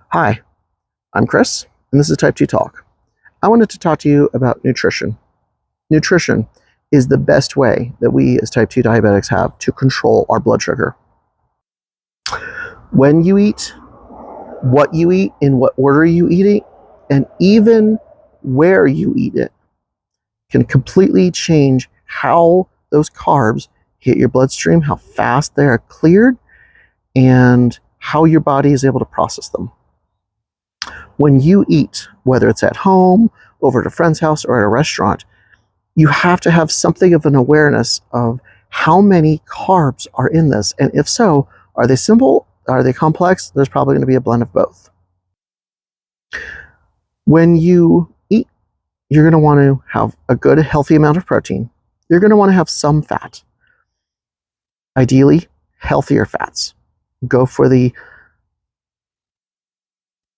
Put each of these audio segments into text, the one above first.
Hi, I'm Chris, and this is Type 2 Talk. I wanted to talk to you about nutrition. Nutrition is the best way that we as Type 2 diabetics have to control our blood sugar. When you eat, what you eat, in what order you eat it, and even where you eat it can completely change how those carbs hit your bloodstream, how fast they are cleared, and how your body is able to process them. When you eat, whether it's at home, over at a friend's house, or at a restaurant, you have to have something of an awareness of how many carbs are in this. And if so, are they simple? Are they complex? There's probably going to be a blend of both. When you eat, you're going to want to have a good, healthy amount of protein. You're going to want to have some fat. Ideally, healthier fats. Go for the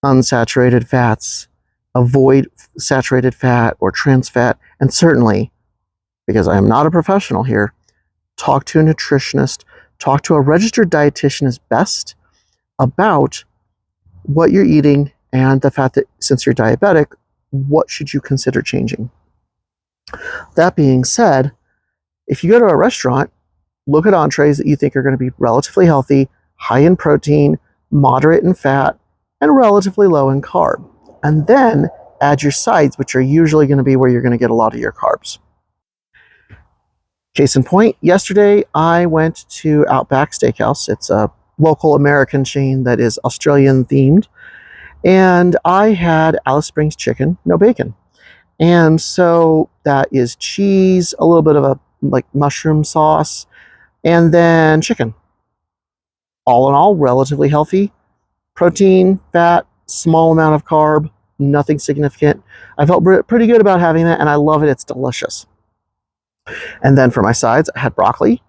unsaturated fats. Avoid saturated fat or trans fat. And certainly, because I am not a professional here, talk to a nutritionist, talk to a registered dietitian is best about what you're eating and the fact that since you're diabetic, what should you consider changing. That being said, if you go to a restaurant, look at entrees that you think are going to be relatively healthy, high in protein, moderate in fat, and relatively low in carb. And then add your sides, which are usually going to be where you're going to get a lot of your carbs. Case in point, yesterday I went to Outback Steakhouse. It's a local American chain that is Australian themed. And I had Alice Springs chicken, no bacon. And so that is cheese, a little bit of a like mushroom sauce, and then chicken. All in all, relatively healthy. Protein, fat, small amount of carb, nothing significant. I felt pretty good about having that, and I love it. It's delicious. And then for my sides, I had broccoli.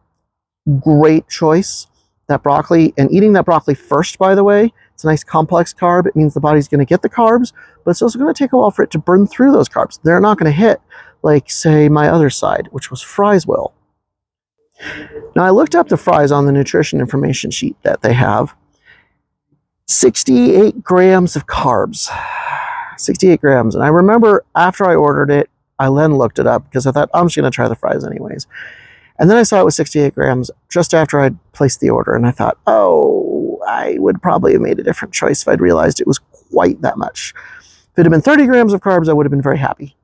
Great choice. That broccoli, and eating that broccoli first, by the way, it's a nice complex carb. It means the body's going to get the carbs, but it's also going to take a while for it to burn through those carbs. They're not going to hit, like, say, my other side, which was fries will. Now, I looked up the fries on the nutrition information sheet that they have. 68 grams of carbs. 68 grams. And I remember after I ordered it, I then looked it up because I thought, I'm just going to try the fries anyways. And then I saw it was 68 grams just after I'd placed the order. And I thought, oh, I would probably have made a different choice if I'd realized it was quite that much. If it had been 30 grams of carbs, I would have been very happy.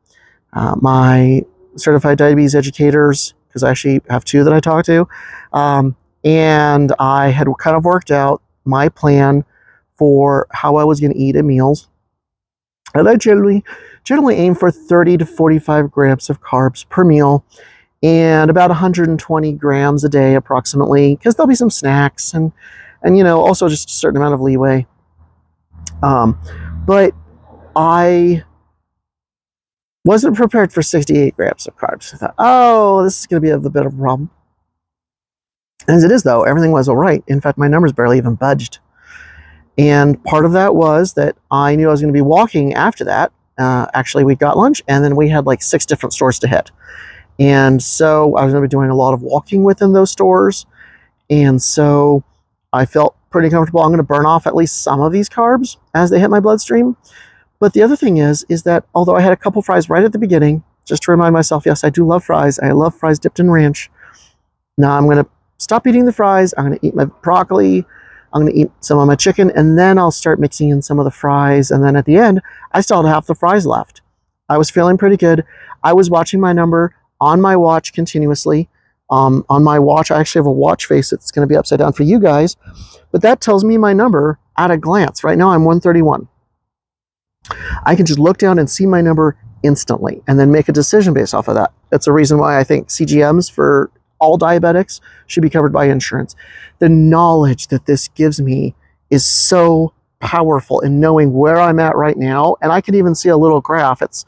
My certified diabetes educators, because I actually have two that I talk to, and I had kind of worked out my plan for how I was going to eat at meals. And I generally aim for 30 to 45 grams of carbs per meal, and about 120 grams a day approximately, because there'll be some snacks and also just a certain amount of leeway. But I wasn't prepared for 68 grams of carbs. I thought, oh, this is going to be a bit of a problem. As it is, though, everything was all right. In fact, my numbers barely even budged. And part of that was that I knew I was going to be walking after that. Actually, we got lunch, and then we had like 6 different stores to hit. And so I was going to be doing a lot of walking within those stores. And so I felt pretty comfortable. I'm going to burn off at least some of these carbs as they hit my bloodstream. But the other thing is that although I had a couple fries right at the beginning, just to remind myself, yes, I do love fries. I love fries dipped in ranch. Now I'm going to stop eating the fries. I'm going to eat my broccoli. I'm going to eat some of my chicken, and then I'll start mixing in some of the fries. And then at the end, I still had half the fries left. I was feeling pretty good. I was watching my number on my watch continuously. On my watch, I actually have a watch face that's going to be upside down for you guys, but that tells me my number at a glance. Right now, I'm 131. I can just look down and see my number instantly and then make a decision based off of that. That's the reason why I think CGMs for all diabetics should be covered by insurance. The knowledge that this gives me is so powerful in knowing where I'm at right now. And I can even see a little graph. It's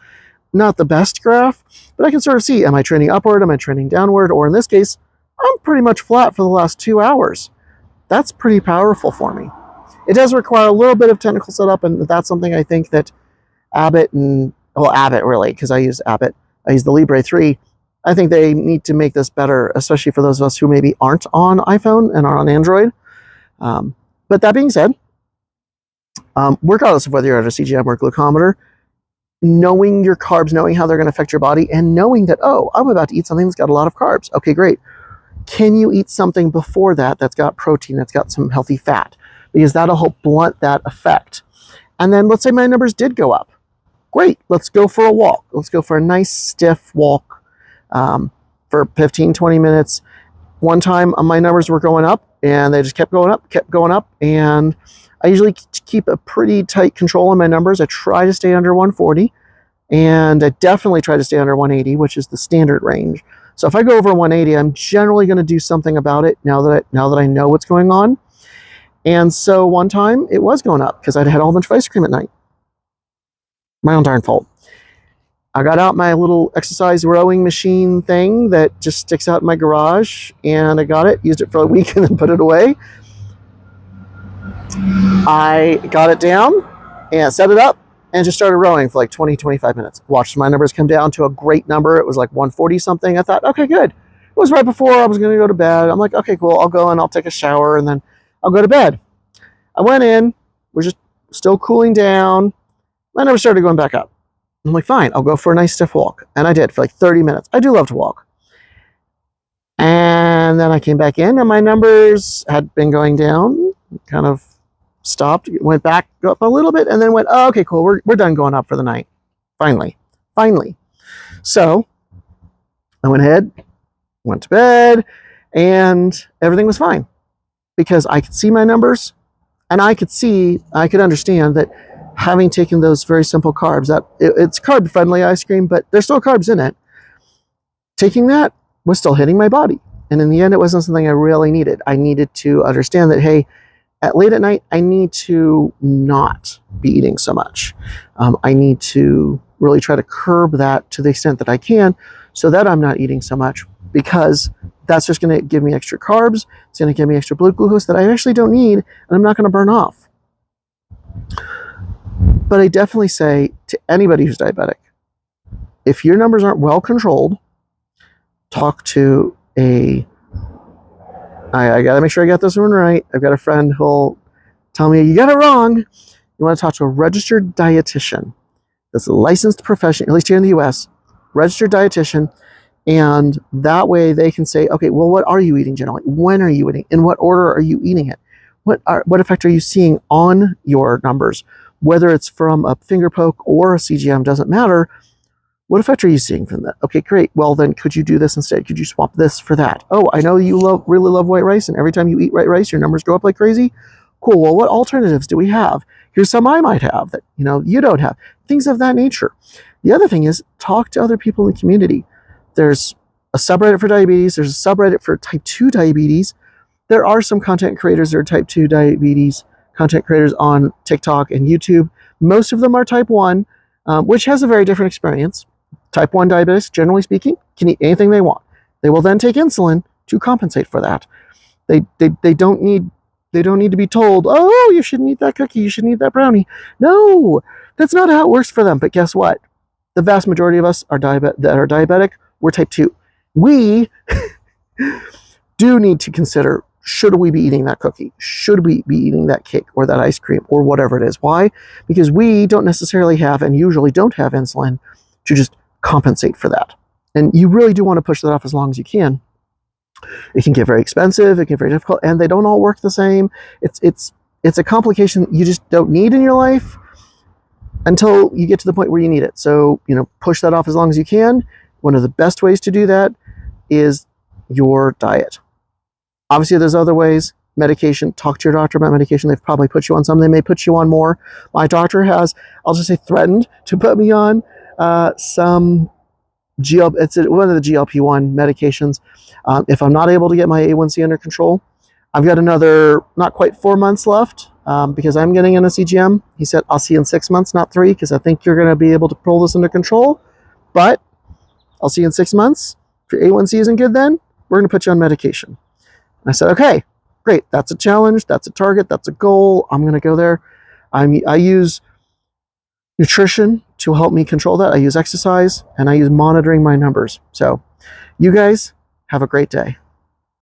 not the best graph, but I can sort of see, am I trending upward? Am I trending downward? Or in this case, I'm pretty much flat for the last 2 hours. That's pretty powerful for me. It does require a little bit of technical setup, and that's something I think that Abbott really, because I use Abbott. I use the Libre 3. I think they need to make this better, especially for those of us who maybe aren't on iPhone and are on Android. But that being said, regardless of whether you're at a CGM or a glucometer, knowing your carbs, knowing how they're going to affect your body, and knowing that, oh, I'm about to eat something that's got a lot of carbs. Okay, great. Can you eat something before that that's got protein, that's got some healthy fat? Because that'll help blunt that effect. And then let's say my numbers did go up. Great, let's go for a walk. Let's go for a nice stiff walk for 15, 20 minutes. One time my numbers were going up and they just kept going up. And I usually keep a pretty tight control on my numbers. I try to stay under 140 and I definitely try to stay under 180, which is the standard range. So if I go over 180, I'm generally going to do something about it now that I know what's going on. And so one time it was going up because I'd had a whole bunch of ice cream at night. My own darn fault. I got out my little exercise rowing machine thing that just sticks out in my garage, and I got it, used it for a week, and then put it away. I got it down and set it up and just started rowing for like 20, 25 minutes. Watched my numbers come down to a great number. It was like 140 something. I thought, okay, good. It was right before I was going to go to bed. I'm like, okay, cool. I'll go and I'll take a shower and then I'll go to bed. I went in, was just still cooling down. My numbers started going back up. I'm like, fine, I'll go for a nice stiff walk. And I did for like 30 minutes. I do love to walk. And then I came back in and my numbers had been going down, kind of stopped, went back up a little bit, and then went, oh, okay, cool, we're done going up for the night. Finally. So I went ahead, went to bed, and everything was fine because I could see my numbers and I could understand that having taken those very simple carbs, that it's carb-friendly ice cream, but there's still carbs in it. Taking that was still hitting my body. And in the end, it wasn't something I really needed. I needed to understand that, hey, late at night, I need to not be eating so much. I need to really try to curb that to the extent that I can so that I'm not eating so much, because that's just going to give me extra carbs. It's going to give me extra blood glucose that I actually don't need, and I'm not going to burn off. But I definitely say to anybody who's diabetic, if your numbers aren't well controlled, talk to I got to make sure I got this one right. I've got a friend who'll tell me, you got it wrong. You want to talk to a registered dietitian that's a licensed profession, at least here in the US, registered dietitian. And that way they can say, okay, well, what are you eating generally? When are you eating? In what order are you eating it? What effect are you seeing on your numbers? Whether it's from a finger poke or a CGM, doesn't matter. What effect are you seeing from that? Okay, great. Well, then could you do this instead? Could you swap this for that? Oh, I know you really love white rice, and every time you eat white rice, your numbers go up like crazy. Cool. Well, what alternatives do we have? Here's some I might have that you don't have. Things of that nature. The other thing is talk to other people in the community. There's a subreddit for diabetes. There's a subreddit for type 2 diabetes. There are some content creators that are type 2 diabetes content creators on TikTok and YouTube. Most of them are type 1, which has a very different experience. Type 1 diabetics, generally speaking, can eat anything they want. They will then take insulin to compensate for that. They don't need to be told, oh, you shouldn't eat that cookie, you shouldn't eat that brownie. No, that's not how it works for them. But guess what? The vast majority of us that are diabetic, we're type 2. We do need to consider, should we be eating that cookie? Should we be eating that cake or that ice cream or whatever it is? Why? Because we don't necessarily have, and usually don't have, insulin to just compensate for that. And you really do want to push that off as long as you can. It can get very expensive, it can get very difficult, and they don't all work the same. It's a complication you just don't need in your life until you get to the point where you need it. So, push that off as long as you can. One of the best ways to do that is your diet. Obviously, there's other ways. Medication, talk to your doctor about medication. They've probably put you on some. They may put you on more. My doctor has, I'll just say, threatened to put me on some it's one of the GLP-1 medications. If I'm not able to get my A1C under control, I've got another not quite 4 months left because I'm getting in a CGM. He said, I'll see you in 6 months, not 3, because I think you're going to be able to pull this under control. But I'll see you in 6 months. If your A1C isn't good then, we're going to put you on medication. And I said, okay, great. That's a challenge. That's a target. That's a goal. I'm going to go there. I use nutrition to help me control that. I use exercise, and I use monitoring my numbers. So you guys have a great day.